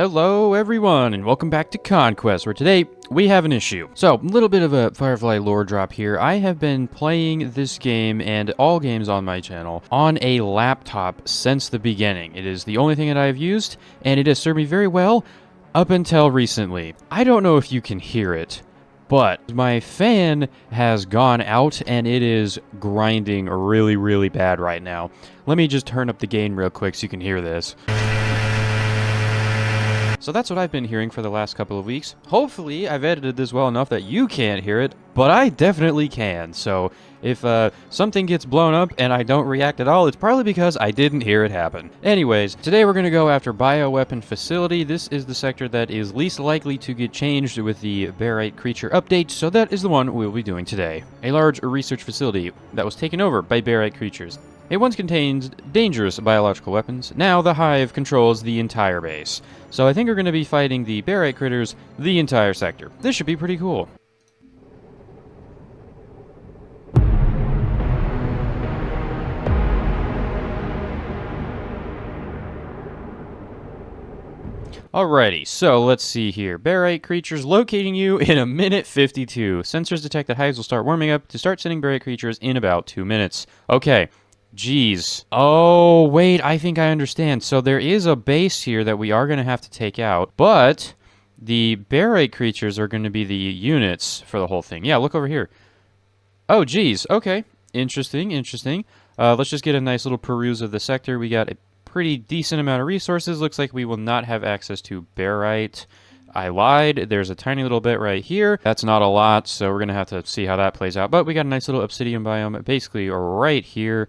Hello everyone, and welcome back to Conquest, where today we have an issue. So, a little bit of a Firefly lore drop here. I have been playing this game, and all games on my channel, on a laptop since the beginning. It is the only thing that I have used, and it has served me very well up until recently. I don't know if you can hear it, but my fan has gone out, and it is grinding really bad right now. Let me just turn up the gain real quick so you can hear this. So that's what I've been hearing for the last couple of weeks. Hopefully, I've edited this well enough that you can't hear it, but I definitely can. So if something gets blown up and I don't react at all, it's probably because I didn't hear it happen. Anyways, today we're going to go after Bioweapon Facility. This is the sector that is least likely to get changed with the barite creature update, so that is the one we'll be doing today. A large research facility that was taken over by barite creatures. It once contained dangerous biological weapons. Now the Hive controls the entire base. So I think we're going to be fighting the barite critters the entire sector. This should be pretty cool. Alrighty, so let's see here. Barite creatures locating you in 1:52. Sensors detect that hives will start warming up to start sending barite creatures in about 2 minutes. Okay. Jeez. Oh, wait, I think I understand. So there is a base here that we are going to have to take out, but the barite creatures are going to be the units for the whole thing. Yeah, look over here. Oh, geez. Okay. Interesting. Let's just get a nice little peruse of the sector. We got a pretty decent amount of resources. Looks like we will not have access to barite. I lied. There's a tiny little bit right here. That's not a lot, so we're going to have to see how that plays out. But we got a nice little obsidian biome basically right here.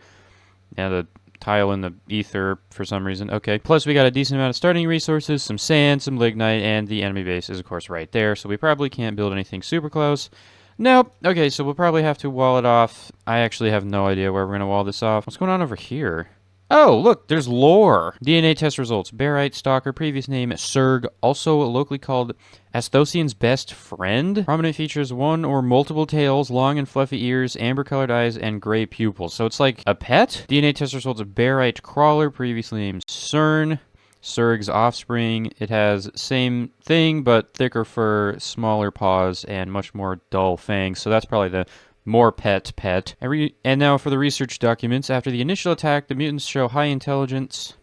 And a tile in the ether for some reason. Okay. Plus, we got a decent amount of starting resources, some sand, some lignite, and the enemy base is, of course, right there. So we probably can't build anything super close. Nope. Okay, so we'll probably have to wall it off. I actually have no idea where we're going to wall this off. What's going on over here? Oh, look, there's lore. DNA test results. Barite stalker, previous name Surg, also locally called Asthosian's best friend. Prominent features one or multiple tails, long and fluffy ears, amber-colored eyes, and gray pupils. So it's like a pet? DNA test results of Barite crawler, previously named Cern. Surg's offspring. It has same thing, but thicker fur, smaller paws, and much more dull fangs. So that's probably the more pet. And now for the research documents. After the initial attack, the mutants show high intelligence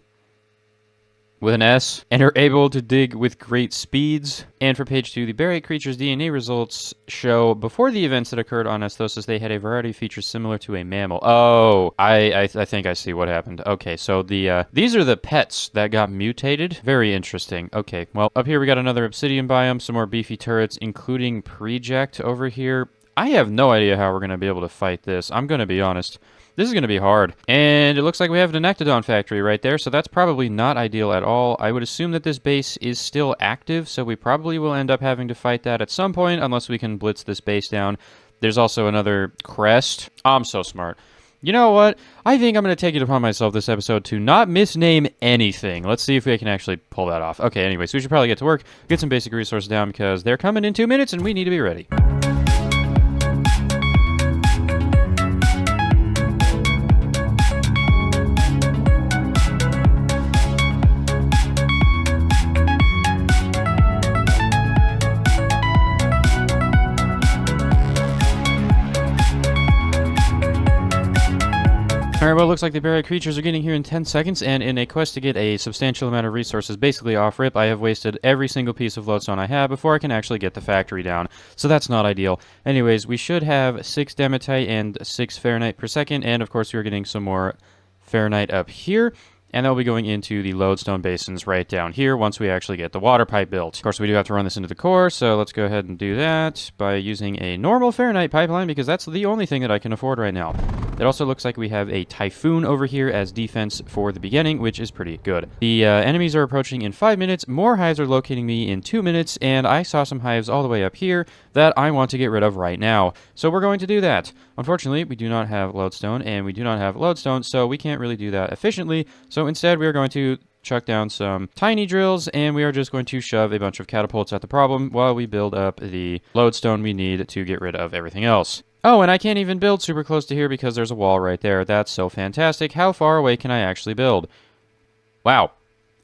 with an S and are able to dig with great speeds. And for page 2, the barite creature's DNA results show before the events that occurred on Asthosus, they had a variety of features similar to a mammal. Oh, I think I see what happened. Okay, so these are the pets that got mutated. Very interesting. Okay, well, up here we got another obsidian biome, some more beefy turrets, including Project over here. I have no idea how we're going to be able to fight this. I'm going to be honest. This is going to be hard. And it looks like we have an Ectodon factory right there, so that's probably not ideal at all. I would assume that this base is still active, so we probably will end up having to fight that at some point, unless we can blitz this base down. There's also another crest. I'm so smart. You know what? I think I'm going to take it upon myself this episode to not misname anything. Let's see if we can actually pull that off. Okay, anyways, we should probably get to work, get some basic resources down, because they're coming in 2 minutes, and we need to be ready. Alright, well, it looks like the barite creatures are getting here in 10 seconds, and in a quest to get a substantial amount of resources basically off-rip, I have wasted every single piece of lodestone I have before I can actually get the factory down. So that's not ideal. Anyways, we should have 6 dematite and 6 Fahrenheit per second, and of course we're getting some more Fahrenheit up here. And they'll be going into the lodestone basins right down here once we actually get the water pipe built. Of course, we do have to run this into the core, so let's go ahead and do that by using a normal Fahrenheit pipeline, because that's the only thing that I can afford right now. It also looks like we have a Typhoon over here as defense for the beginning, which is pretty good. The enemies are approaching in 5 minutes, more hives are locating me in 2 minutes, and I saw some hives all the way up here that I want to get rid of right now. So we're going to do that. Unfortunately, we do not have lodestone, and we do not have lodestone, so we can't really do that efficiently. So instead, we are going to chuck down some tiny drills, and we are just going to shove a bunch of catapults at the problem while we build up the lodestone we need to get rid of everything else. Oh, and I can't even build super close to here because there's a wall right there. That's so fantastic. How far away can I actually build? Wow.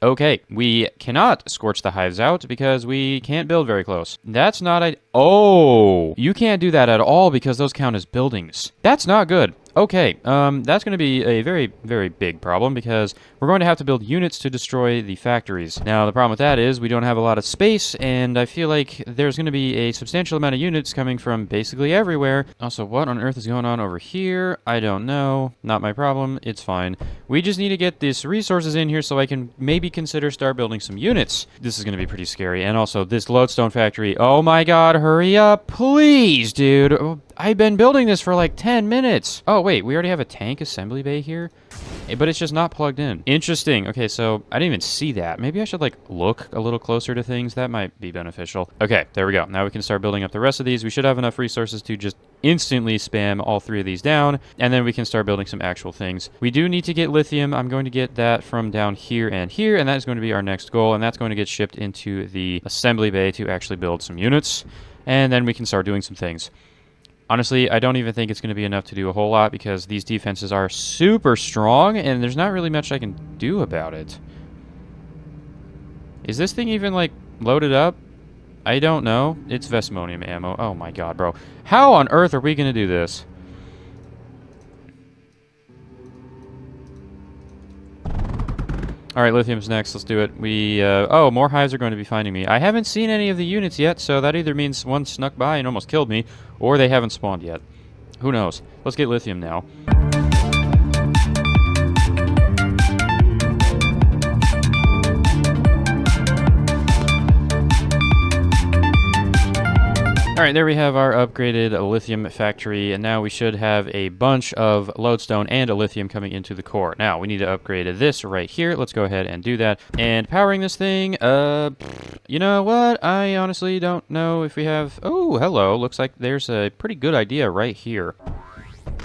Okay, we cannot scorch the hives out because we can't build very close. That's not a... Oh! You can't do that at all because those count as buildings. That's not good. Okay, that's going to be a very, very big problem because we're going to have to build units to destroy the factories. Now, the problem with that is we don't have a lot of space, and I feel like there's going to be a substantial amount of units coming from basically everywhere. Also, what on earth is going on over here? I don't know. Not my problem. It's fine. We just need to get these resources in here so I can maybe consider start building some units. This is going to be pretty scary. And also, this lodestone factory. Oh my god, hurry up. Please, dude. Oh, I've been building this for like 10 minutes. Oh, wait, we already have a tank assembly bay here? But it's just not plugged in. Interesting. Okay, so I didn't even see that. Maybe I should, like, look a little closer to things. That might be beneficial. Okay, there we go. Now we can start building up the rest of these. We should have enough resources to just instantly spam all 3 of these down, and then we can start building some actual things. We do need to get lithium. I'm going to get that from down here, and that is going to be our next goal, and that's going to get shipped into the assembly bay to actually build some units, and then we can start doing some things. Honestly, I don't even think it's going to be enough to do a whole lot because these defenses are super strong and there's not really much I can do about it. Is this thing even, like, loaded up? I don't know. It's Vesmonium ammo. Oh my god, bro. How on earth are we going to do this? Alright, lithium's next. Let's do it. Oh, more hives are going to be finding me. I haven't seen any of the units yet, so that either means one snuck by and almost killed me, or they haven't spawned yet. Who knows? Let's get lithium now. Alright, there we have our upgraded lithium factory, and now we should have a bunch of lodestone and a lithium coming into the core. Now, we need to upgrade this right here. Let's go ahead and do that. And powering this thing, you know what? I honestly don't know if we have... Oh, hello. Looks like there's a pretty good idea right here.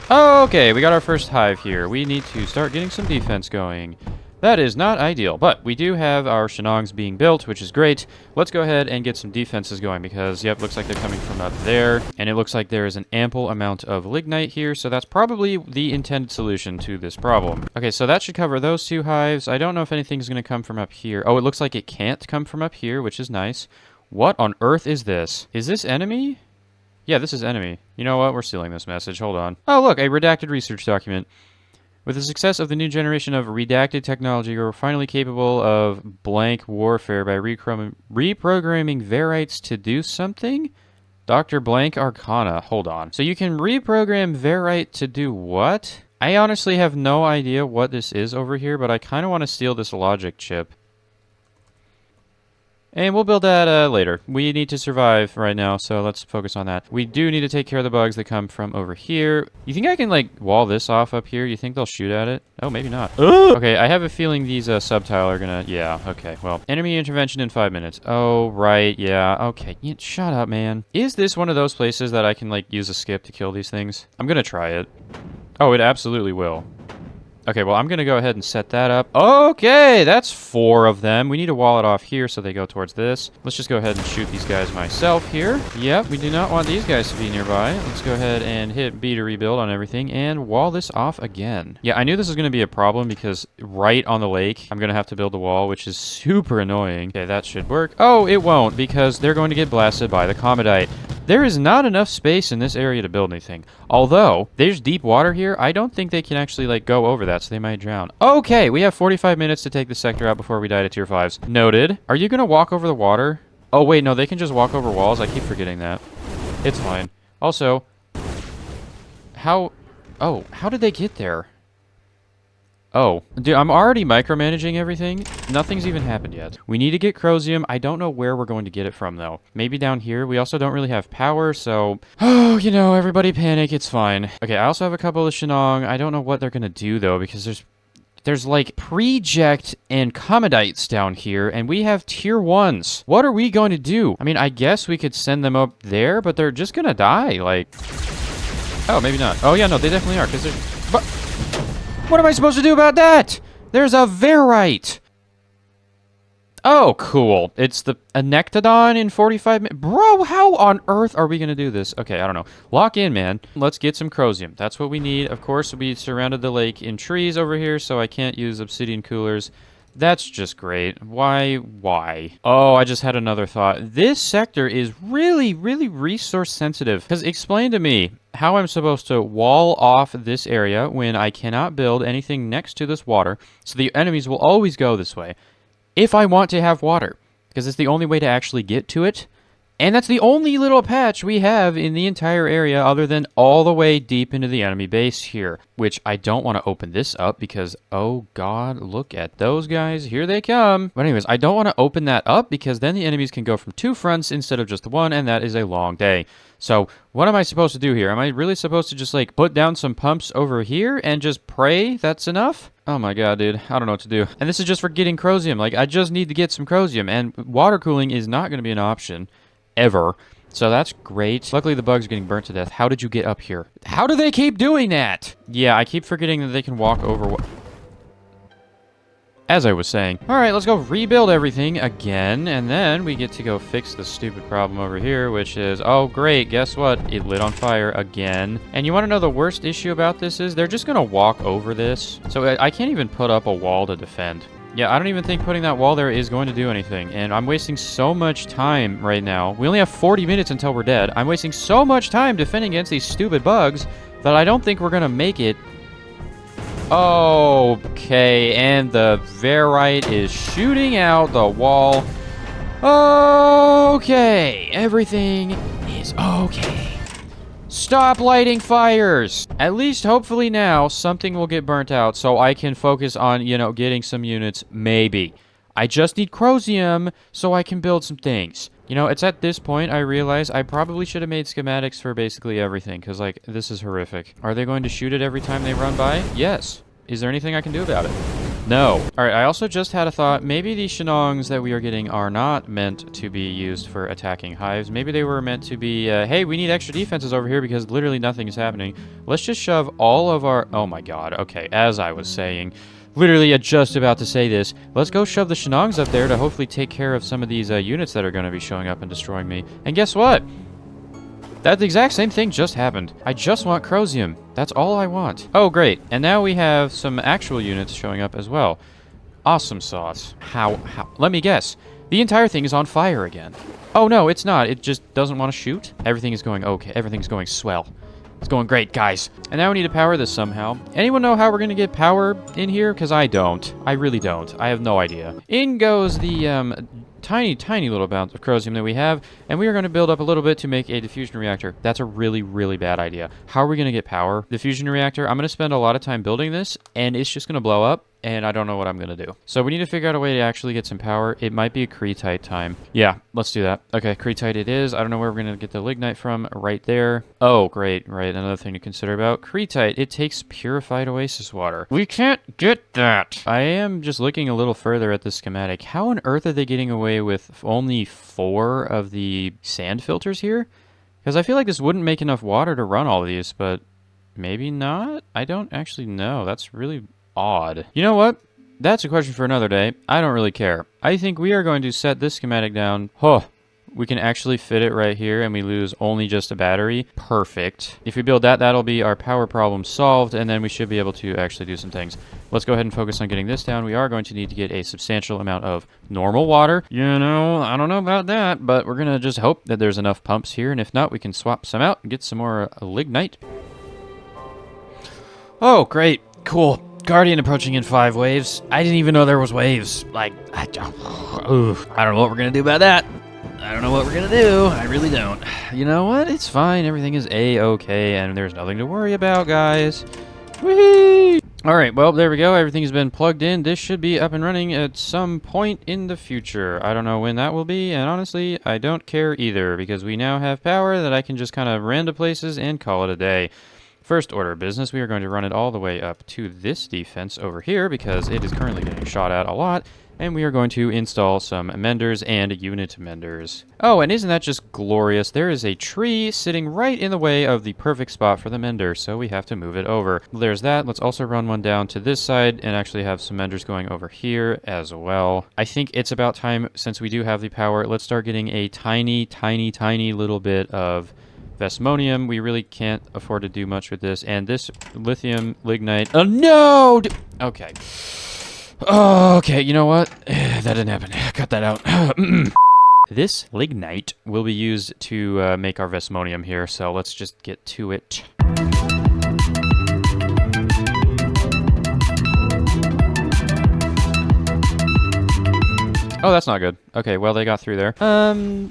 Oh, okay, we got our first hive here. We need to start getting some defense going. That is not ideal, but we do have our Shenangs being built, which is great. Let's go ahead and get some defenses going because, yep, looks like they're coming from up there. And it looks like there is an ample amount of lignite here, so that's probably the intended solution to this problem. Okay, so that should cover those 2 hives. I don't know if anything's going to come from up here. Oh, it looks like it can't come from up here, which is nice. What on earth is this? Is this enemy? Yeah, this is enemy. You know what? We're stealing this message. Hold on. Oh, look, a redacted research document. With the success of the new generation of redacted technology, we're finally capable of blank warfare by reprogramming varites to do something? Dr. Blank Arcana. Hold on. So you can reprogram varite to do what? I honestly have no idea what this is over here, but I kind of want to steal this logic chip. And we'll build that later. We need to survive right now, so let's focus on that. We do need to take care of the bugs that come from over here. You think I can, like, wall this off up here? You think they'll shoot at it? Oh, maybe not. Okay, I have a feeling these subtile are gonna... Yeah, okay, well. Enemy intervention in 5 minutes. Oh, right, yeah, okay. Yeah, shut up, man. Is this one of those places that I can, like, use a skip to kill these things? I'm gonna try it. Oh, it absolutely will. Okay, well, I'm going to go ahead and set that up. Okay, that's 4 of them. We need to wall it off here so they go towards this. Let's just go ahead and shoot these guys myself here. Yep, we do not want these guys to be nearby. Let's go ahead and hit B to rebuild on everything and wall this off again. Yeah, I knew this was going to be a problem because right on the lake, I'm going to have to build a wall, which is super annoying. Okay, that should work. Oh, it won't because they're going to get blasted by the Commodite. There is not enough space in this area to build anything. Although, there's deep water here. I don't think they can actually, like, go over that, so they might drown. Okay, we have 45 minutes to take the sector out before we die to tier 5s. Noted. Are you going to walk over the water? Oh, wait, no, they can just walk over walls. I keep forgetting that. It's fine. Also, how... Oh, how did they get there? Oh, dude, I'm already micromanaging everything. Nothing's even happened yet. We need to get Chrozium. I don't know where we're going to get it from, though. Maybe down here. We also don't really have power, so... Oh, you know, everybody panic. It's fine. Okay, I also have a couple of Shenong. I don't know what they're going to do, though, because there's like Project and Commodites down here, and we have tier 1s. What are we going to do? I mean, I guess we could send them up there, but they're just going to die, like... Oh, maybe not. Oh, yeah, no, they definitely are, because they're... But... What am I supposed to do about that? There's a Varite. Oh, cool. It's the Anectodon in 45 minutes. Bro, how on earth are we going to do this? Okay, I don't know. Lock in, man. Let's get some Chrozium. That's what we need. Of course, we surrounded the lake in trees over here, so I can't use obsidian coolers. That's just great. Why? Oh, I just had another thought. This sector is really, really resource sensitive. Because explain to me how I'm supposed to wall off this area when I cannot build anything next to this water, so the enemies will always go this way if I want to have water. Because it's the only way to actually get to it. And that's the only little patch we have in the entire area other than all the way deep into the enemy base here. Which I don't want to open this up because, oh god, look at those guys. Here they come. But anyways, I don't want to open that up because then the enemies can go from 2 fronts instead of just one, and that is a long day. So what am I supposed to do here? Am I really supposed to just like put down some pumps over here and just pray that's enough? Oh my god, dude. I don't know what to do. And this is just for getting Crosium. Like, I just need to get some Crosium, and water cooling is not going to be an option. Ever. So that's great. Luckily, the bugs are getting burnt to death. How did you get up here? How do they keep doing that? Yeah, I keep forgetting that they can walk over. As I was saying. All right, let's go rebuild everything again, and then we get to go fix the stupid problem over here, which is, oh, great, guess what? It lit on fire again. And you want to know the worst issue about this is they're just going to walk over this. So I can't even put up a wall to defend. Yeah, I don't even think putting that wall there is going to do anything, and I'm wasting so much time right now. We only have 40 minutes until we're dead. I'm wasting so much time defending against these stupid bugs that I don't think we're going to make it. Okay, and the barite is shooting out the wall. Okay, everything is okay. Stop lighting fires! At least, hopefully now, something will get burnt out so I can focus on, you know, getting some units, maybe. I just need Crosium so I can build some things. You know, it's at this point I realize I probably should have made schematics for basically everything, because, like, this is horrific. Are they going to shoot it every time they run by? Yes. Is there anything I can do about it? No. Alright, I also just had a thought. Maybe these Shenangs that we are getting are not meant to be used for attacking hives. Maybe they were meant to be, hey, we need extra defenses over here because literally nothing is happening. Let's just shove all of our... Oh my god, okay, as I was saying, literally just about to say this, let's go shove the Shenangs up there to hopefully take care of some of these units that are going to be showing up and destroying me. And guess what? That exact same thing just happened. I just want Crosium. That's all I want. Oh, great. And now we have some actual units showing up as well. Awesome sauce. How? Let me guess. The entire thing is on fire again. Oh, no, it's not. It just doesn't want to shoot. Everything is going okay. Everything's going swell. It's going great, guys. And now we need to power this somehow. Anyone know how we're going to get power in here? Because I don't. I really don't. I have no idea. In goes the, tiny little amount of Crosium that we have, and we are going to build up a little bit to make a diffusion reactor. That's a really, really bad idea. How are we going to get power? The fusion reactor, I'm going to spend a lot of time building this, and it's just going to blow up, and I don't know what I'm going to do. So we need to figure out a way to actually get some power. It might be a Cretite time. Yeah, let's do that. Okay, Cretite it is. I don't know where we're going to get the lignite from. Right there. Oh, great. Right, another thing to consider about. Cretite, it takes purified oasis water. We can't get that. I am just looking a little further at the schematic. How on earth are they getting away with only 4 of the sand filters here? Because I feel like this wouldn't make enough water to run all of these, but maybe not? I don't actually know. That's really odd. You know what? That's a question for another day. I don't really care. I think we are going to set this schematic down. Oh, we can actually fit it right here, and we lose only just a battery. Perfect. If we build that, that'll be our power problem solved, and then we should be able to actually do some things. Let's go ahead and focus on getting this down. We are going to need to get a substantial amount of normal water. You know, I don't know about that, but we're going to just hope that there's enough pumps here, and if not, we can swap some out and get some more lignite. Oh, great. Cool. Guardian approaching in 5 waves. I didn't even know there was waves. Like, I don't know what we're going to do about that. I don't know what we're going to do. I really don't. You know what? It's fine. Everything is A-okay, and there's nothing to worry about, guys. Whee! Alright, well, there we go. Everything has been plugged in. This should be up and running at some point in the future. I don't know when that will be, and honestly, I don't care either, because we now have power that I can just kind of ran to places and call it a day. First order of business, we are going to run it all the way up to this defense over here because it is currently getting shot at a lot, and we are going to install some menders and unit menders. Oh, and isn't that just glorious? There is a tree sitting right in the way of the perfect spot for the mender, so we have to move it over. There's that. Let's also run one down to this side and actually have some menders going over here as well. I think it's about time, since we do have the power, let's start getting a tiny little bit of Vesmonium. We really can't afford to do much with this. And this lithium lignite. Oh, no! Okay. Oh, okay, you know what? That didn't happen. Cut that out. This lignite will be used to make our Vesmonium here, so let's just get to it. Oh, that's not good. Okay, well, they got through there.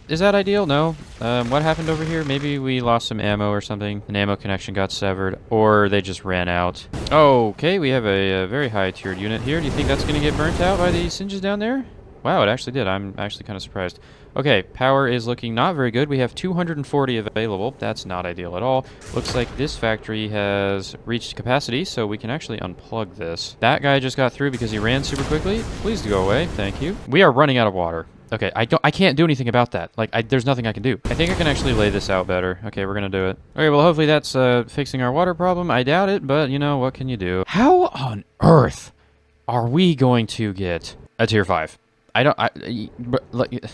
Is that ideal? No. What happened over here? Maybe we lost some ammo or something. An ammo connection got severed, or they just ran out. Okay, we have a very high tiered unit here. Do you think that's going to get burnt out by the singes down there? Wow, it actually did. I'm actually kind of surprised. Okay, power is looking not very good. We have 240 available. That's not ideal at all. Looks like this factory has reached capacity, so we can actually unplug this. That guy just got through because he ran super quickly. Please do go away. Thank you. We are running out of water. Okay, I can't do anything about that. Like, there's nothing I can do. I think I can actually lay this out better. Okay, we're gonna do it. Okay, well, hopefully that's fixing our water problem. I doubt it, but, you know, what can you do? How on earth are we going to get a tier 5?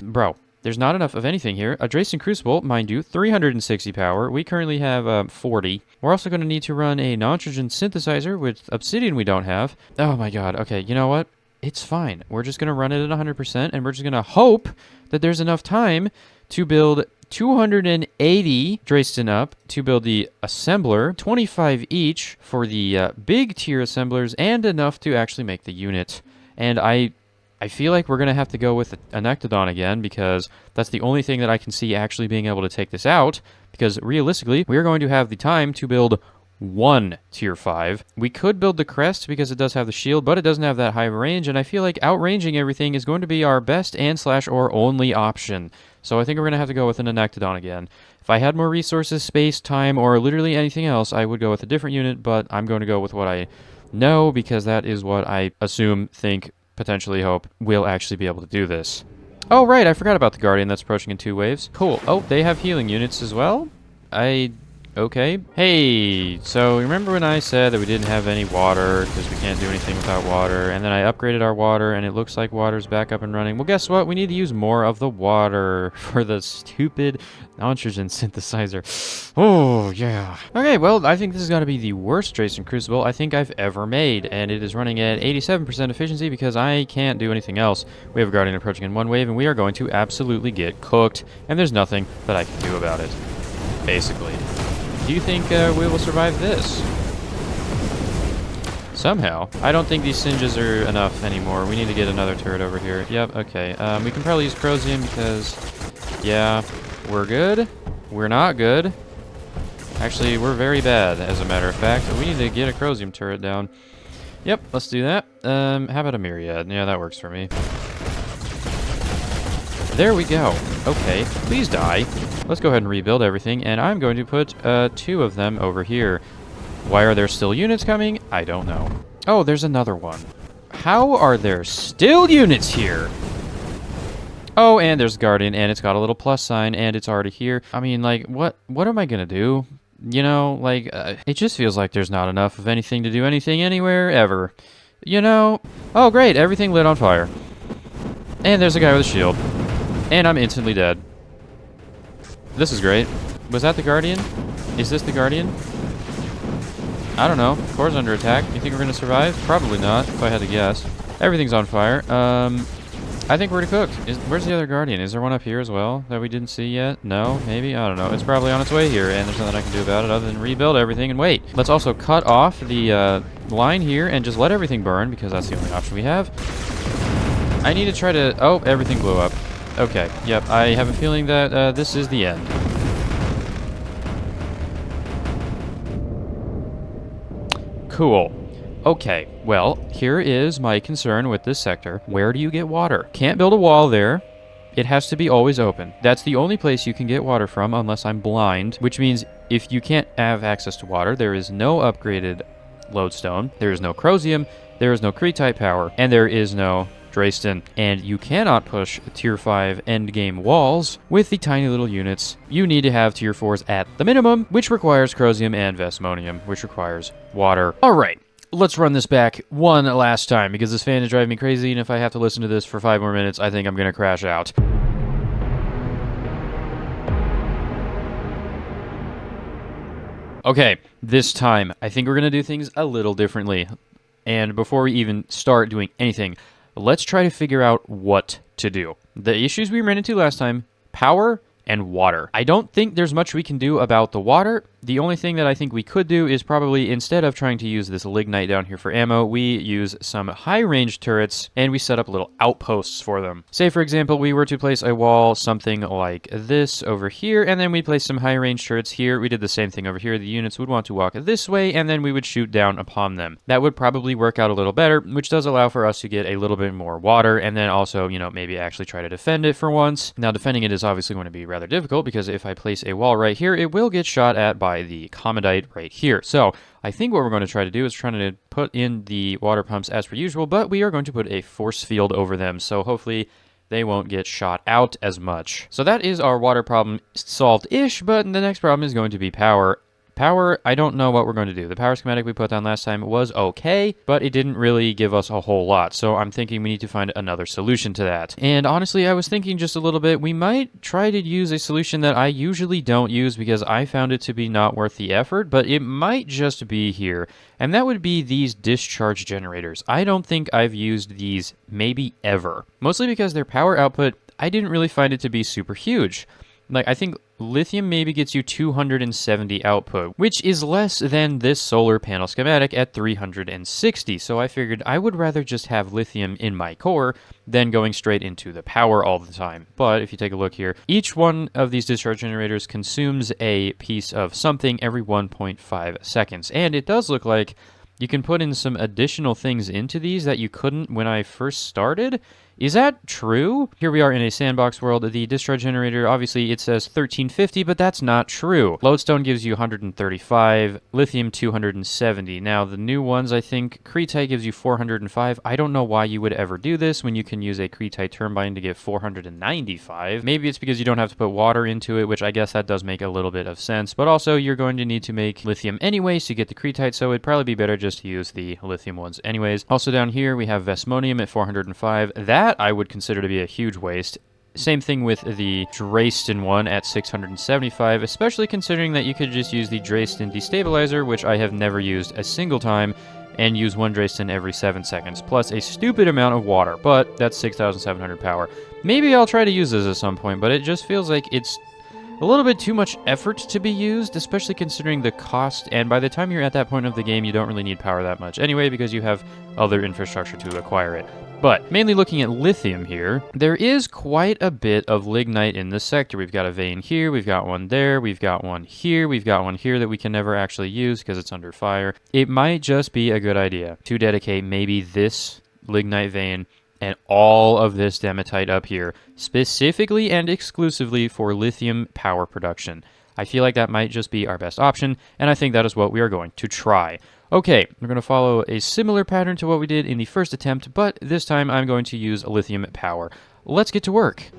Bro, there's not enough of anything here. A Drayson Crucible, mind you, 360 power. We currently have 40. We're also going to need to run a nitrogen synthesizer with obsidian we don't have. Oh my god. Okay, you know what? It's fine. We're just going to run it at 100%, and we're just going to hope that there's enough time to build 280 Drayston up to build the assembler, 25 each for the big tier assemblers, and enough to actually make the unit. And I feel like we're going to have to go with an Ectodon again, because that's the only thing that I can see actually being able to take this out, because realistically, we're going to have the time to build one tier 5. We could build the crest because it does have the shield, but it doesn't have that high range, and I feel like outranging everything is going to be our best and/or only option. So I think we're going to have to go with an Ectodon again. If I had more resources, space, time, or literally anything else, I would go with a different unit, but I'm going to go with what I know, because that is what I assume, think, potentially hope we'll actually be able to do this. Oh, right, I forgot about the Guardian that's approaching in 2 waves. Cool. Oh, they have healing units as well? Okay. Hey, so remember when I said that we didn't have any water because we can't do anything without water, and then I upgraded our water and it looks like water's back up and running? Well, guess what? We need to use more of the water for the stupid nitrogen synthesizer. Oh, yeah. Okay, well, I think this has got to be the worst Drayson Crucible I think I've ever made, and it is running at 87% efficiency because I can't do anything else. We have a Guardian approaching in 1 wave, and we are going to absolutely get cooked, and there's nothing that I can do about it, basically. Do you think we will survive this? Somehow. I don't think these singes are enough anymore. We need to get another turret over here. Yep, okay. We can probably use Crosium because, yeah, we're good. We're not good. Actually, we're very bad, as a matter of fact. We need to get a Crosium turret down. Yep, let's do that. How about a Myriad? Yeah, that works for me. There we go. Okay, please die. Let's go ahead and rebuild everything, and I'm going to put 2 of them over here. Why are there still units coming? I don't know. Oh, there's another one. How are there still units here? Oh, and there's Guardian, and it's got a little plus sign, and it's already here. I mean, like, what am I gonna do? You know, like, it just feels like there's not enough of anything to do anything anywhere, ever. You know? Oh, great, everything lit on fire. And there's a guy with a shield. And I'm instantly dead. This is great. Was that the Guardian? Is this the Guardian? I don't know. Core's under attack. You think we're gonna survive? Probably not, if I had to guess. Everything's on fire. I think we're cooked. Where's the other Guardian? Is there one up here as well that we didn't see yet? No? Maybe? I don't know. It's probably on its way here, and there's nothing I can do about it other than rebuild everything and wait. Let's also cut off the line here and just let everything burn, because that's the only option we have. I need to try to... Oh, everything blew up. Okay, yep, I have a feeling that this is the end. Cool. Okay, well, here is my concern with this sector. Where do you get water? Can't build a wall there. It has to be always open. That's the only place you can get water from unless I'm blind, which means if you can't have access to water, there is no upgraded lodestone, there is no Crosium, there is no Crete power, and there is no Drayston, and you cannot push tier 5 endgame walls with the tiny little units. You need to have tier 4s at the minimum, which requires Crosium and Vesmonium, which requires water. Alright, let's run this back one last time, because this fan is driving me crazy, and if I have to listen to this for 5 more minutes, I think I'm gonna crash out. Okay, this time, I think we're gonna do things a little differently. And before we even start doing anything, let's try to figure out what to do. The issues we ran into last time, power and water. I don't think there's much we can do about the water. The only thing that I think we could do is probably, instead of trying to use this lignite down here for ammo, we use some high-range turrets and we set up little outposts for them. Say, for example, we were to place a wall something like this over here, and then we place some high-range turrets here. We did the same thing over here. The units would want to walk this way, and then we would shoot down upon them. That would probably work out a little better, which does allow for us to get a little bit more water, and then also, you know, maybe actually try to defend it for once. Now, defending it is obviously going to be rather difficult, because if I place a wall right here, it will get shot at by the commandite right here. So I think what we're going to try to do is trying to put in the water pumps as per usual, but we are going to put a force field over them, so hopefully they won't get shot out as much. So that is our water problem solved-ish, but the next problem is going to be power. Power, I don't know what we're going to do. The power schematic we put down last time was okay, but it didn't really give us a whole lot. So I'm thinking we need to find another solution to that. And honestly, I was thinking just a little bit, we might try to use a solution that I usually don't use because I found it to be not worth the effort, but it might just be here. And that would be these discharge generators. I don't think I've used these maybe ever. Mostly because their power output, I didn't really find it to be super huge. Like, I think lithium maybe gets you 270 output, which is less than this solar panel schematic at 360. So I figured I would rather just have lithium in my core than going straight into the power all the time. But if you take a look here, each one of these discharge generators consumes a piece of something every 1.5 seconds. And it does look like you can put in some additional things into these that you couldn't when I first started. Is that true? Here we are in a sandbox world. The discharge generator, obviously it says 1350, but that's not true. Lodestone gives you 135, lithium 270. Now the new ones, I think, Cretite gives you 405. I don't know why you would ever do this when you can use a Cretite turbine to get 495. Maybe it's because you don't have to put water into it, which I guess that does make a little bit of sense. But also you're going to need to make lithium anyways to get the Cretite, so it'd probably be better just to use the lithium ones anyways. Also down here we have Vesmonium at 405. That I would consider to be a huge waste. Same thing with the Dresden one at 675, especially considering that you could just use the Dresden destabilizer, which I have never used a single time, and use one Dresden every 7 seconds, plus a stupid amount of water, but that's 6,700 power. Maybe I'll try to use this at some point, but it just feels like it's a little bit too much effort to be used, especially considering the cost, and by the time you're at that point of the game, you don't really need power that much anyway, because you have other infrastructure to acquire it. But mainly looking at lithium here, there is quite a bit of lignite in this sector. We've got a vein here, we've got one there, we've got one here, we've got one here that we can never actually use because it's under fire. It might just be a good idea to dedicate maybe this lignite vein and all of this dematite up here, specifically and exclusively for lithium power production. I feel like that might just be our best option, and I think that is what we are going to try. Okay, we're going to follow a similar pattern to what we did in the first attempt, but this time I'm going to use lithium power. Let's get to work.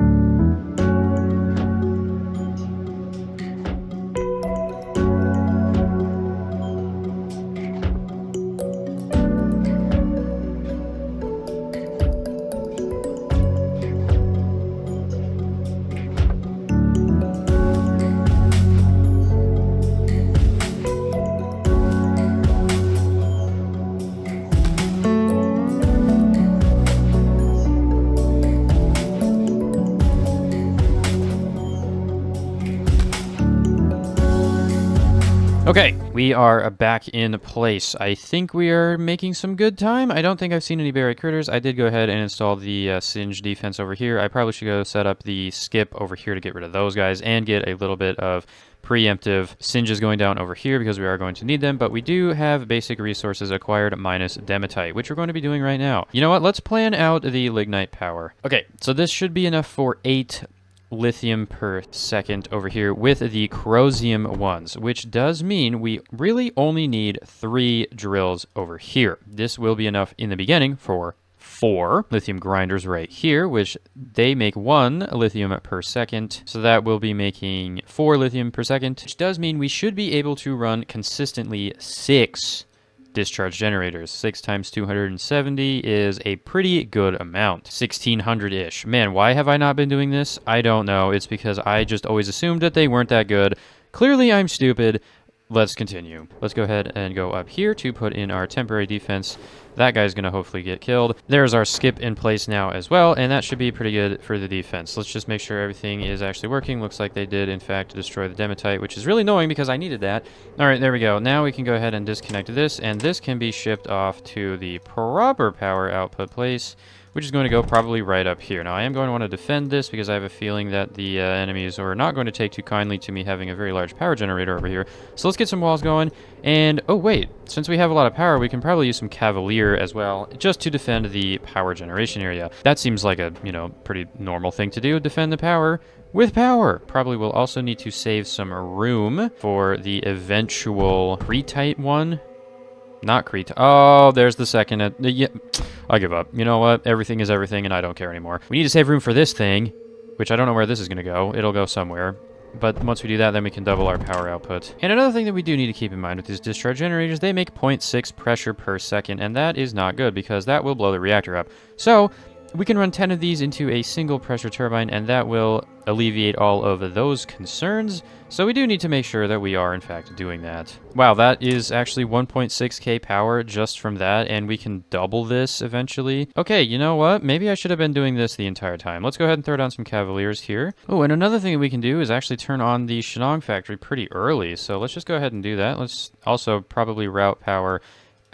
Okay, we are back in place. I think we are making some good time. I don't think I've seen any barite critters. I did go ahead and install the singe defense over here. I probably should go set up the skip over here to get rid of those guys and get a little bit of preemptive singes going down over here because we are going to need them, but we do have basic resources acquired minus dematite, which we're going to be doing right now. You know what? Let's plan out the lignite power. Okay, so this should be enough for 8 lithium per second over here with the corrosium ones, which does mean we really only need 3 drills over here. This will be enough in the beginning for 4 lithium grinders right here, which they make 1 lithium per second. So that will be making 4 lithium per second, which does mean we should be able to run consistently 6 discharge generators. 6 times 270 is a pretty good amount. 1600-ish. Man, why have I not been doing this? I don't know. It's because I just always assumed that they weren't that good. Clearly, I'm stupid. let's continue. Let's go ahead and go up here to put in our temporary defense. That guy's going to hopefully get killed. There's our skip in place now as well, and that should be pretty good for the defense. Let's just make sure everything is actually working. Looks like they did, in fact, destroy the Dematite, which is really annoying because I needed that. All right, there we go. Now we can go ahead and disconnect this, and this can be shipped off to the proper power output place, which is going to go probably right up here. Now, I am going to want to defend this because I have a feeling that the enemies are not going to take too kindly to me having a very large power generator over here. So let's get some walls going. And, oh wait, since we have a lot of power, we can probably use some Cavalier as well, just to defend the power generation area. That seems like a, pretty normal thing to do, defend the power with power. Probably will also need to save some room for the eventual retite one. Not Crete. Oh, there's the second. Yeah, I give up. You know what? Everything is everything, and I don't care anymore. We need to save room for this thing, which I don't know where this is going to go. It'll go somewhere. But once we do that, then we can double our power output. And another thing that we do need to keep in mind with these discharge generators, they make 0.6 pressure per second, and that is not good because that will blow the reactor up. So we can run 10 of these into a single pressure turbine, and that will alleviate all of those concerns. So we do need to make sure that we are, in fact, doing that. Wow, that is actually 1.6k power just from that, and we can double this eventually. Okay, you know what? Maybe I should have been doing this the entire time. Let's go ahead and throw down some Cavaliers here. Oh, and another thing that we can do is actually turn on the Shenong factory pretty early. So let's just go ahead and do that. Let's also probably route power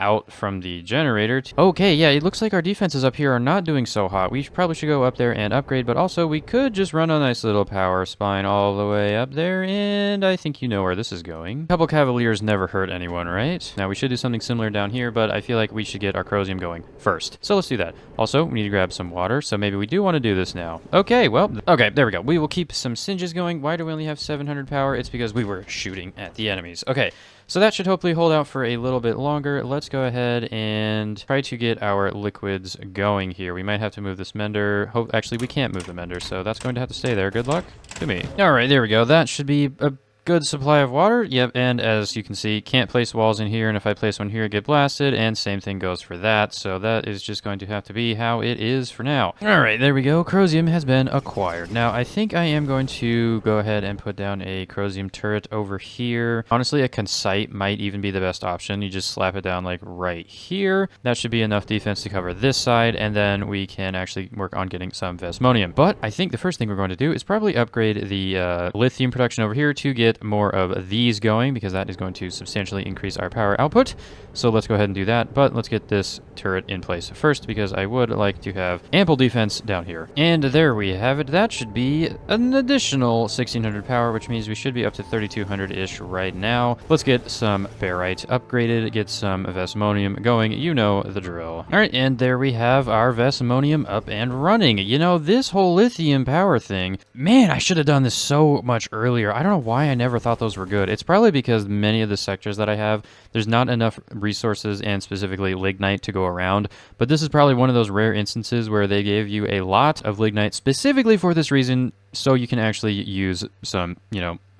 out from the generator. Okay, yeah, it looks like our defenses up here are not doing so hot. We probably should go up there and upgrade, but also we could just run a nice little power spine all the way up there, and I think you know where this is going. A couple Cavaliers never hurt anyone, right? Now, we should do something similar down here, but I feel like we should get our Crosium going first. So let's do that. Also, we need to grab some water, so maybe we do want to do this now. Okay, well, okay, there we go. We will keep some singes going. Why do we only have 700 power? It's because we were shooting at the enemies. Okay. So that should hopefully hold out for a little bit longer. Let's go ahead and try to get our liquids going here. We might have to move this mender. Actually, we can't move the mender, so that's going to have to stay there. Good luck to me. All right, there we go. That should be a good supply of water. Yep, and as you can see, can't place walls in here, and if I place one here, it get blasted, and same thing goes for that. So that is just going to have to be how it is for now. All right, there we go. Crosium has been acquired. Now, I think I am going to go ahead and put down a Crosium turret over here. Honestly, a Concite might even be the best option. You just slap it down like right here. That should be enough defense to cover this side, and then we can actually work on getting some Vesmonium. But I think the first thing we're going to do is probably upgrade the lithium production over here to get more of these going, because that is going to substantially increase our power output. So let's go ahead and do that, but let's get this turret in place first, because I would like to have ample defense down here. And there we have it. That should be an additional 1600 power, which means we should be up to 3200-ish right now. Let's get some barite upgraded, get some Vesmonium going. You know the drill. All right, and there we have our Vesmonium up and running. You know, this whole lithium power thing, man, I should have done this so much earlier. I don't know why I never thought those were good. It's probably because many of the sectors that I have, there's not enough resources and specifically lignite to go around. But this is probably one of those rare instances where they gave you a lot of lignite specifically for this reason, so you can actually use some,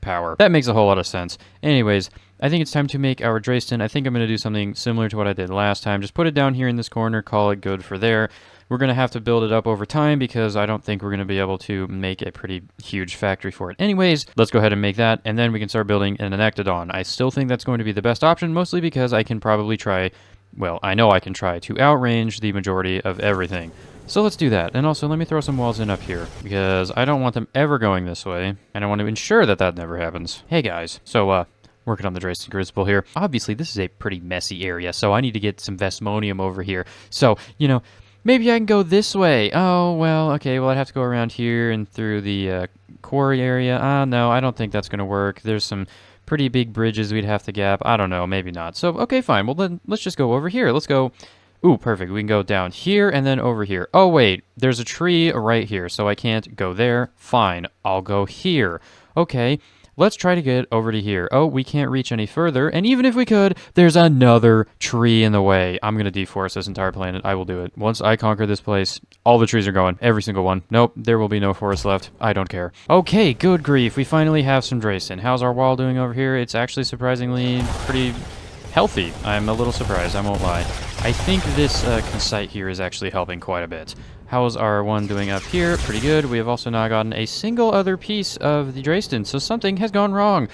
power. That makes a whole lot of sense. Anyways, I think it's time to make our Dresden. I think I'm going to do something similar to what I did last time. Just put it down here in this corner, call it good for there. We're going to have to build it up over time because I don't think we're going to be able to make a pretty huge factory for it. Anyways, let's go ahead and make that, and then we can start building an Anectodon. I still think that's going to be the best option, mostly because I can probably try, well, I know I can try to outrange the majority of everything. So let's do that. And also, let me throw some walls in up here, because I don't want them ever going this way, and I want to ensure that that never happens. Hey guys, so, working on the Dresden Crucible here. Obviously, this is a pretty messy area, so I need to get some Vesmonium over here. So, maybe I can go this way. Oh, well, okay, well, I'd have to go around here and through the quarry area. No, I don't think that's going to work. There's some pretty big bridges we'd have to gap. I don't know, maybe not. So, okay, fine. Well, then let's just go over here. Let's go. Ooh, perfect. We can go down here and then over here. Oh, wait, there's a tree right here, so I can't go there. Fine, I'll go here. Okay, let's try to get over to here. Oh, we can't reach any further, and even if we could, there's another tree in the way. I'm going to deforest this entire planet. I will do it. Once I conquer this place, all the trees are going. Every single one. Nope, there will be no forest left. I don't care. Okay, good grief. We finally have some Dresden. How's our wall doing over here? It's actually surprisingly pretty healthy. I'm a little surprised, I won't lie. I think this Concite here is actually helping quite a bit. How's our one doing up here? Pretty good. We have also not gotten a single other piece of the Dresden, so something has gone wrong.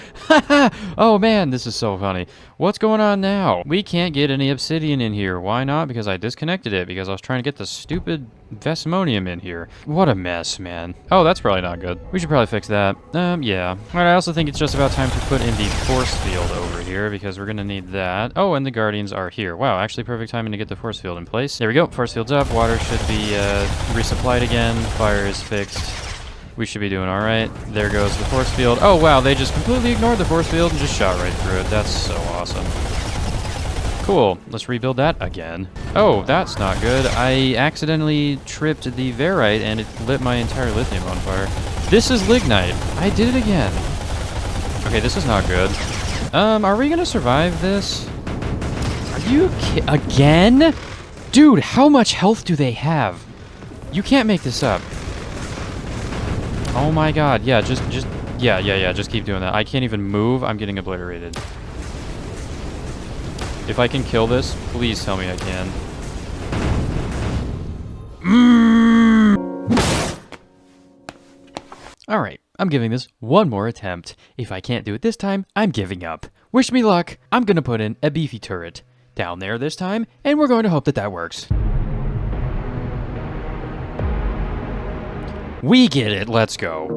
Oh man, this is so funny. What's going on now? We can't get any obsidian in here. Why not? Because I disconnected it, because I was trying to get the stupid Vesmonium in here. What a mess, man. Oh, that's probably not good. We should probably fix that. Yeah. Alright, I also think it's just about time to put in the force field over here, because we're gonna need that. Oh, and the Guardians are here. Wow, actually perfect timing to get the force field in place. There we go. Force field's up. Water should be resupplied again. Fire is fixed. We should be doing all right. There goes the force field. Oh, wow, they just completely ignored the force field and just shot right through it. That's so awesome. Cool. Let's rebuild that again. Oh, that's not good. I accidentally tripped the barite and it lit my entire lithium on fire. This is lignite. I did it again. Okay, this is not good. Are we gonna survive this? Are you again? Dude, how much health do they have? You can't make this up. Oh my god, yeah, just keep doing that. I can't even move, I'm getting obliterated. If I can kill this, please tell me I can. Alright, I'm giving this one more attempt. If I can't do it this time, I'm giving up. Wish me luck, I'm gonna put in a beefy turret down there this time, and we're going to hope that that works. We get it, let's go.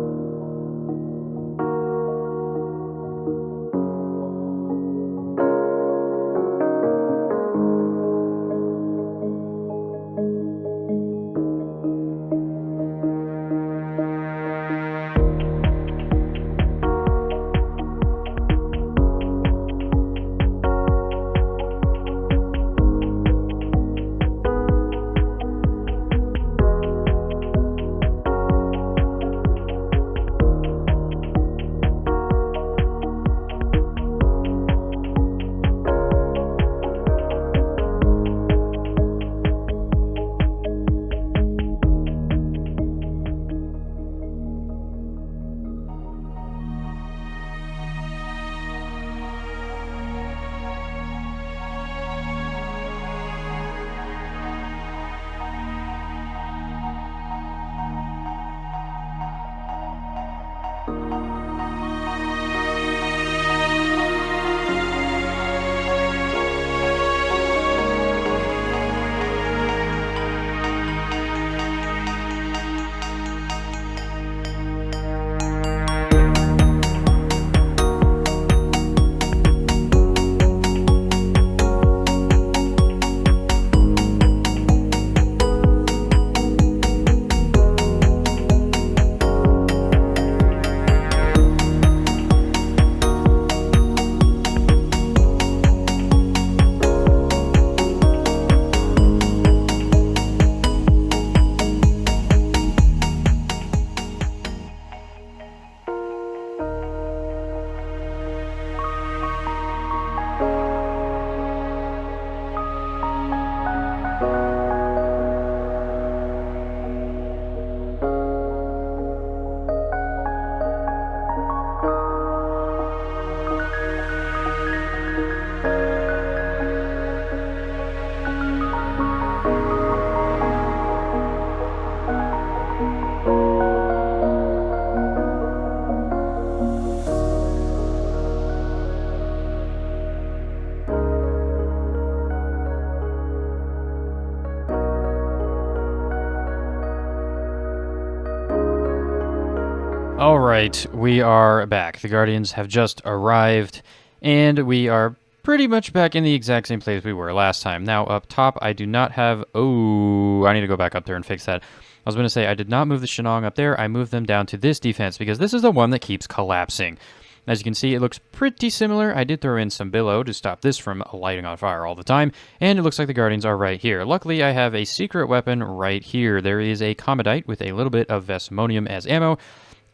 Alright, we are back. The Guardians have just arrived, and we are pretty much back in the exact same place we were last time. Now, up top, I do not have... Oh, I need to go back up there and fix that. I was going to say, I did not move the Shenong up there. I moved them down to this defense, because this is the one that keeps collapsing. As you can see, it looks pretty similar. I did throw in some billow to stop this from lighting on fire all the time, and it looks like the Guardians are right here. Luckily, I have a secret weapon right here. There is a Commodite with a little bit of Vesmonium as ammo,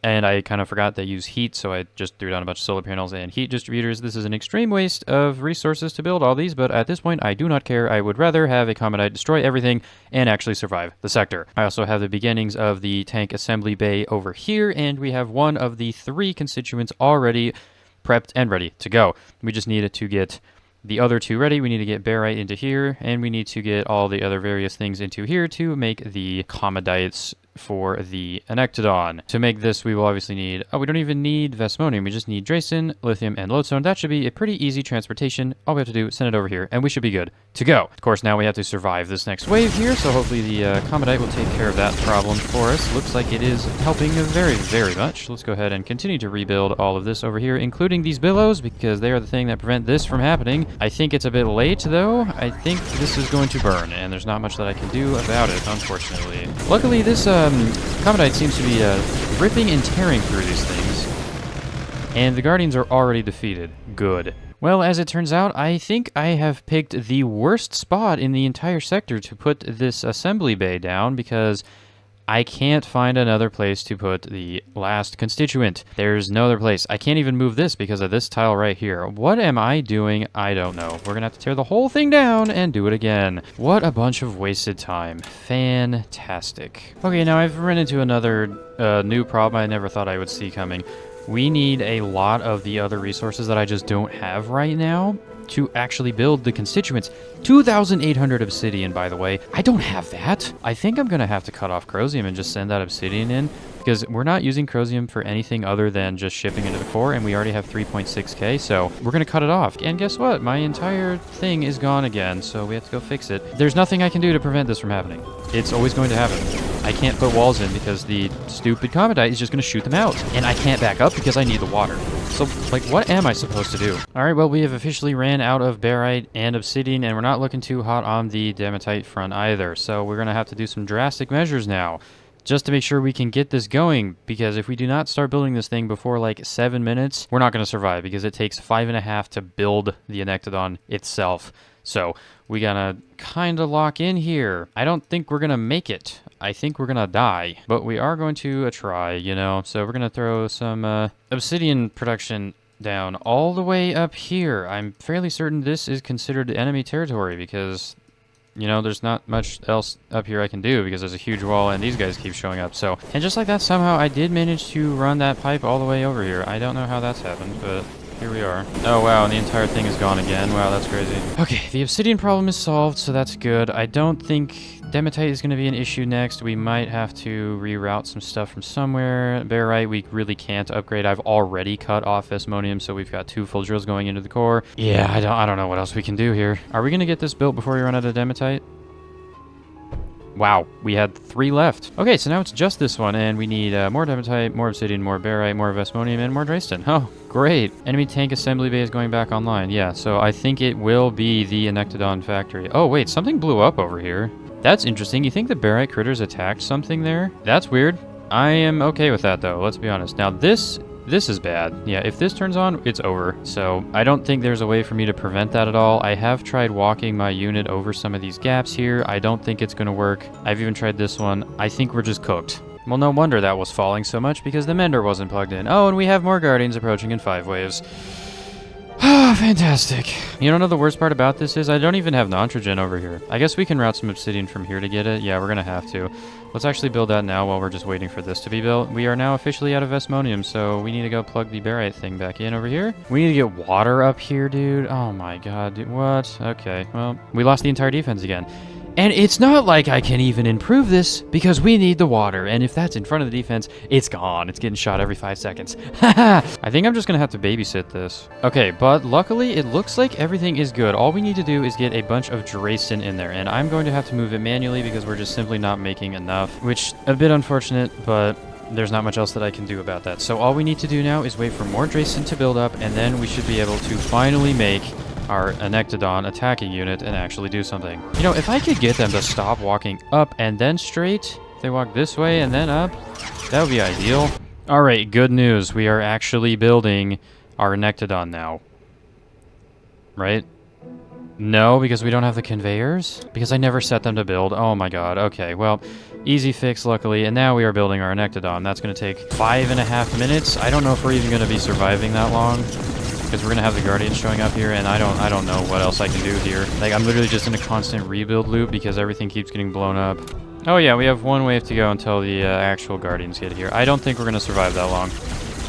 and I kind of forgot they use heat, so I just threw down a bunch of solar panels and heat distributors. This is an extreme waste of resources to build all these, but at this point, I do not care. I would rather have a Commodite destroy everything and actually survive the sector. I also have the beginnings of the tank assembly bay over here, and we have one of the 3 constituents already prepped and ready to go. We just need to get the other two ready. We need to get barite into here, and we need to get all the other various things into here to make the commodites for the Anectodon. To make this, we will obviously need, we don't even need Vesmonium. We just need Dracin, Lithium, and Lodestone. That should be a pretty easy transportation. All we have to do is send it over here, and we should be good to go. Of course, now we have to survive this next wave here, so hopefully the Commodite will take care of that problem for us. Looks like it is helping very, very much. Let's go ahead and continue to rebuild all of this over here, including these billows, because they are the thing that prevent this from happening. I think it's a bit late, though. I think this is going to burn, and there's not much that I can do about it, unfortunately. Luckily, this Commodite seems to be ripping and tearing through these things, and the Guardians are already defeated. Good. Well, as it turns out, I think I have picked the worst spot in the entire sector to put this assembly bay down, because I can't find another place to put the last constituent. There's no other place. I can't even move this because of this tile right here. What am I doing? I don't know. We're gonna have to tear the whole thing down and do it again. What a bunch of wasted time. Fantastic. Okay, now I've run into another new problem I never thought I would see coming. We need a lot of the other resources that I just don't have right now to actually build the constituents. 2,800 obsidian, by the way. I don't have that. I think I'm gonna have to cut off Chromium and just send that obsidian in, because we're not using Chromium for anything other than just shipping into the core, and we already have 3.6k, so we're gonna cut it off. And guess what? My entire thing is gone again, so we have to go fix it. There's nothing I can do to prevent this from happening. It's always going to happen. I can't put walls in because the stupid Commodite is just gonna shoot them out, and I can't back up because I need the water. So, like, what am I supposed to do? Alright, well, we have officially ran out of barite and obsidian, and we're not looking too hot on the dematite front either, so we're gonna have to do some drastic measures now, just to make sure we can get this going, because if we do not start building this thing before like 7 minutes, we're not going to survive, because it takes 5.5 to build the Anectodon itself. So we gotta kind of lock in here. I don't think we're going to make it. I think we're going to die, but we are going to try, you know. So we're going to throw some obsidian production down all the way up here. I'm fairly certain this is considered enemy territory, because you know, there's not much else up here I can do because there's a huge wall and these guys keep showing up. So, and just like that, somehow I did manage to run that pipe all the way over here. I don't know how that's happened, but here we are. Oh, wow, and the entire thing is gone again. Wow, that's crazy. Okay, the obsidian problem is solved, so that's good. I don't think dematite is going to be an issue next. We might have to reroute some stuff from somewhere. Barite, we really can't upgrade. I've already cut off Vesmonium, so we've got 2 full drills going into the core. Yeah, I don't know what else we can do here. Are we going to get this built before we run out of dematite? Wow, we had 3 left. Okay, so now it's just this one, and we need more dematite, more obsidian, more barite, more Vesmonium, and more Dracin. Oh, great. Enemy tank assembly bay is going back online. Yeah, so I think it will be the Anectodon factory. Oh, wait, something blew up over here. That's interesting. You think the barite critters attacked something there? That's weird. I am okay with that, though. Let's be honest. Now, this is bad. Yeah, if this turns on, it's over. So I don't think there's a way for me to prevent that at all. I have tried walking my unit over some of these gaps here. I don't think it's going to work. I've even tried this one. I think we're just cooked. Well, no wonder that was falling so much, because the mender wasn't plugged in. Oh, and we have more guardians approaching in 5 waves. Ah, fantastic. You don't know the worst part about this is I don't even have nitrogen over here. I guess we can route some obsidian from here to get it. Yeah, we're going to have to. Let's actually build that now while we're just waiting for this to be built. We are now officially out of Vesmonium, so we need to go plug the barite thing back in over here. We need to get water up here, dude. Oh my god, dude. What? Okay, well, we lost the entire defense again. And it's not like I can even improve this, because we need the water, and if that's in front of the defense, it's gone. It's getting shot every 5 seconds. Haha! I think I'm just gonna have to babysit this. Okay, but luckily, it looks like everything is good. All we need to do is get a bunch of Dracin in there, and I'm going to have to move it manually because we're just simply not making enough, which a bit unfortunate, but there's not much else that I can do about that. So all we need to do now is wait for more Dracin to build up, and then we should be able to finally make our Anectodon attacking unit and actually do something. You know, if I could get them to stop walking up and then straight, if they walk this way and then up, that would be ideal. Alright, good news. We are actually building our Anectodon now. Right? No, because we don't have the conveyors? Because I never set them to build. Oh my god. Okay, well, easy fix, luckily. And now we are building our Anectodon. That's going to take 5.5 minutes. I don't know if we're even going to be surviving that long, because we're gonna have the Guardians showing up here, and I don't know what else I can do here. Like, I'm literally just in a constant rebuild loop because everything keeps getting blown up. Oh yeah, we have 1 wave to go until the actual Guardians get here. I don't think we're gonna survive that long.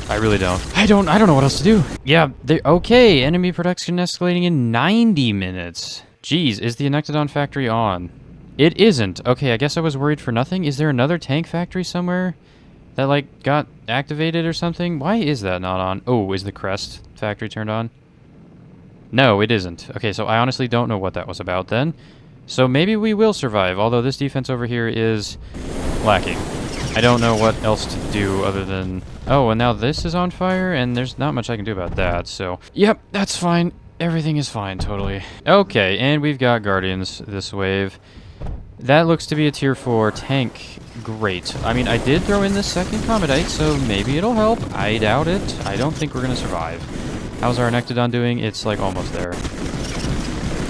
I really don't. I don't know what else to do. Yeah, okay, enemy production escalating in 90 minutes. Jeez, is the Anectodon factory on? It isn't. Okay, I guess I was worried for nothing. Is there another tank factory somewhere that, like, got activated or something? Why is that not on? Oh, is the Crest factory turned on? No, it isn't. Okay, so I honestly don't know what that was about then. So maybe we will survive, although this defense over here is lacking. I don't know what else to do other than... Oh, and now this is on fire, and there's not much I can do about that, so... Yep, that's fine. Everything is fine, totally. Okay, and we've got Guardians this wave. That looks to be a tier 4 tank. Great. I mean, I did throw in this second Commodite, so maybe it'll help. I doubt it. I don't think we're gonna survive. How's our Anectodon doing? It's, like, almost there.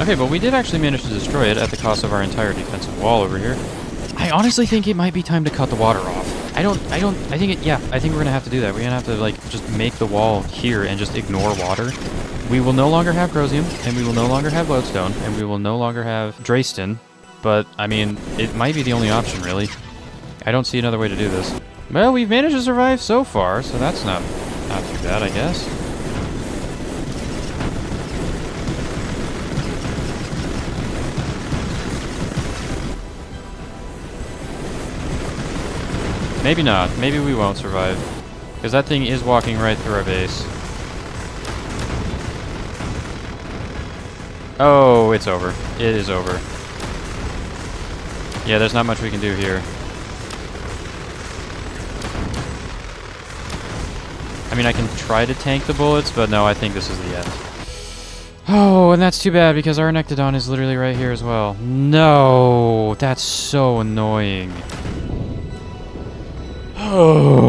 Okay, but we did actually manage to destroy it at the cost of our entire defensive wall over here. I honestly think it might be time to cut the water off. I think we're gonna have to do that. We're gonna have to, like, just make the wall here and just ignore water. We will no longer have Crosium, and we will no longer have Lodestone, and we will no longer have Drayston. But, I mean, it might be the only option, really. I don't see another way to do this. Well, we've managed to survive so far, so that's not too bad, I guess. Maybe not. Maybe we won't survive. Because that thing is walking right through our base. Oh, it's over. It is over. Yeah, there's not much we can do here. I mean, I can try to tank the bullets, but no, I think this is the end. Oh, and that's too bad because our Anectodon is literally right here as well. No, that's so annoying. Oh.